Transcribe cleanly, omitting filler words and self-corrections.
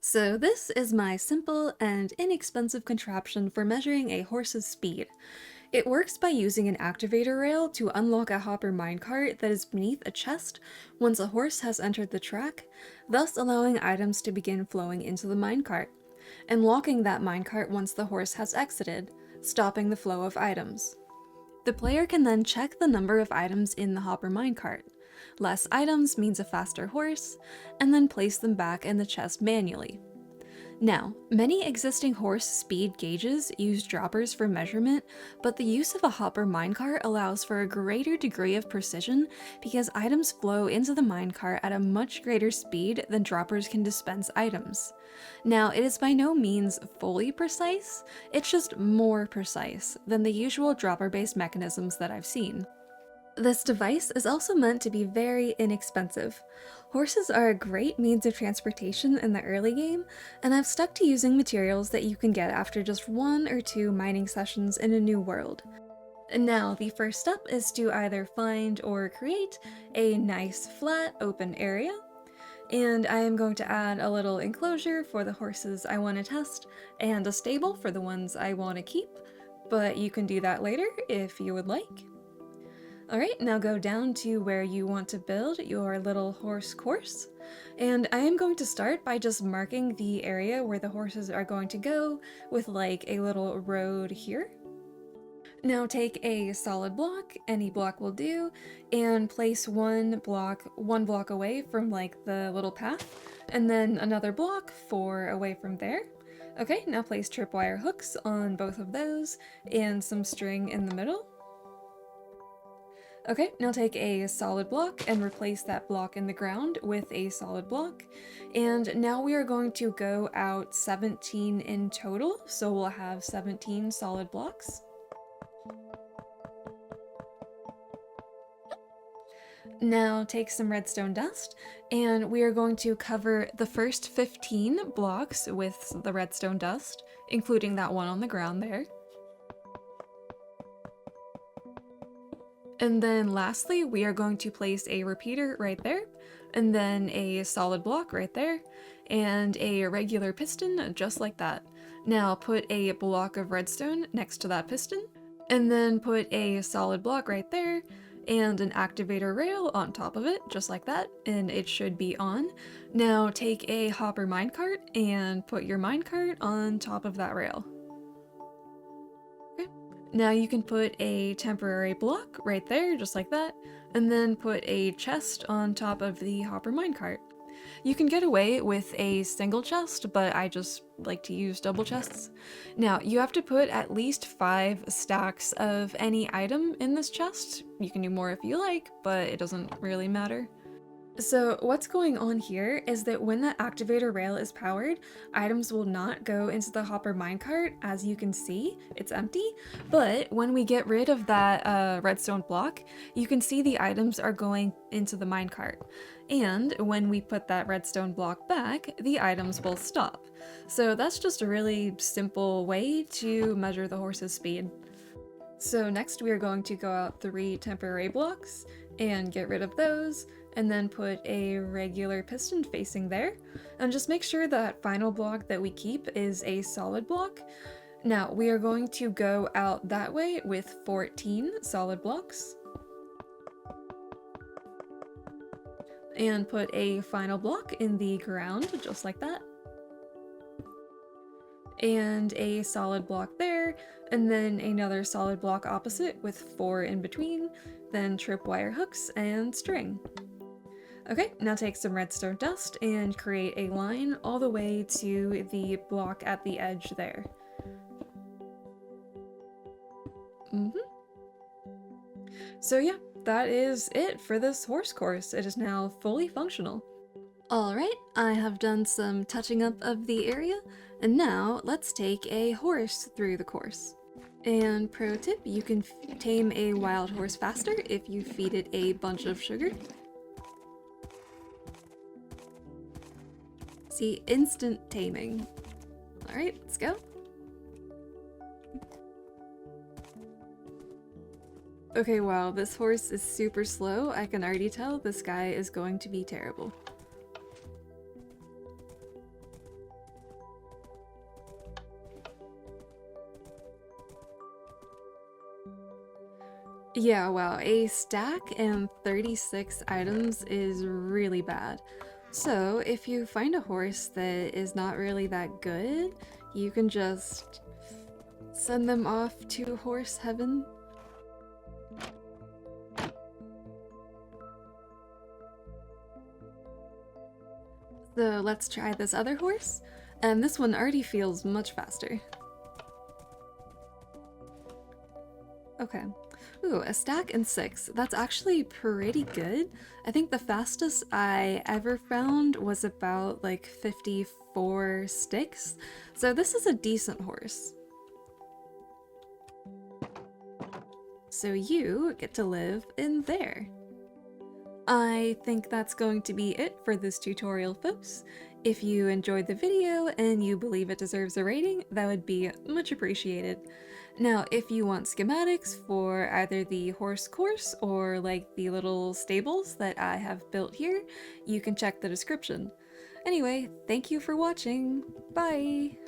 So this is my simple and inexpensive contraption for measuring a horse's speed. It works by using an activator rail to unlock a hopper minecart that is beneath a chest once a horse has entered the track, thus allowing items to begin flowing into the minecart, and locking that minecart once the horse has exited, stopping the flow of items. The player can then check the number of items in the hopper minecart. Less items means a faster horse, and then place them back in the chest manually. Now, many existing horse speed gauges use droppers for measurement, but the use of a hopper minecart allows for a greater degree of precision because items flow into the minecart at a much greater speed than droppers can dispense items. Now, it is by no means fully precise, it's just more precise than the usual dropper-based mechanisms that I've seen. This device is also meant to be very inexpensive. Horses are a great means of transportation in the early game, and I've stuck to using materials that you can get after just 1 or 2 mining sessions in a new world. And now, the first step is to either find or create a nice flat open area, and I am going to add a little enclosure for the horses I want to test, and a stable for the ones I want to keep, but you can do that later if you would like. Alright, now go down to where you want to build your little horse course. And I am going to start by just marking the area where the horses are going to go with like a little road here. Now take a solid block, any block will do, and place one block away from like the little path, and then another block away from there. Okay, now place tripwire hooks on both of those, and some string in the middle. Okay, now take a solid block and replace that block in the ground with a solid block. And now we are going to go out 17 in total, so we'll have 17 solid blocks. Now take some redstone dust, and we are going to cover the first 15 blocks with the redstone dust, including that one on the ground there. And then lastly, we are going to place a repeater right there, and then a solid block right there, and a regular piston just like that. Now put a block of redstone next to that piston, and then put a solid block right there, and an activator rail on top of it, just like that, and it should be on. Now take a hopper minecart and put your minecart on top of that rail. Now you can put a temporary block right there, just like that, and then put a chest on top of the hopper minecart. You can get away with a single chest, but I just like to use double chests. Now, you have to put at least 5 stacks of any item in this chest. You can do more if you like, but it doesn't really matter. So what's going on here is that when that activator rail is powered, items will not go into the hopper minecart. As you can see, it's empty, but when we get rid of that redstone block, you can see the items are going into the minecart. And when we put that redstone block back, the items will stop. So that's just a really simple way to measure the horse's speed. So next we are going to go out 3 temporary blocks and get rid of those, and then put a regular piston facing there, and just make sure that final block that we keep is a solid block. Now we are going to go out that way with 14 solid blocks, and put a final block in the ground, just like that, and a solid block there, and then another solid block opposite with 4 in between, then tripwire hooks and string. Okay, now take some redstone dust and create a line all the way to the block at the edge there. So yeah, that is it for this horse course. It is now fully functional. Alright, I have done some touching up of the area, and now let's take a horse through the course. And pro tip, you can tame a wild horse faster if you feed it a bunch of sugar. See, instant taming. Alright, let's go. Okay, wow, this horse is super slow. I can already tell this guy is going to be terrible. Yeah, wow, a stack and 36 items is really bad. So, if you find a horse that is not really that good, you can just send them off to horse heaven. So let's try this other horse, and this one already feels much faster. Okay. Ooh, a stack and 6. That's actually pretty good. I think the fastest I ever found was about like 54 sticks. So this is a decent horse. So you get to live in there. I think that's going to be it for this tutorial, folks. If you enjoyed the video and you believe it deserves a rating, that would be much appreciated. Now, if you want schematics for either the horse course or like the little stables that I have built here, you can check the description. Anyway, thank you for watching. Bye!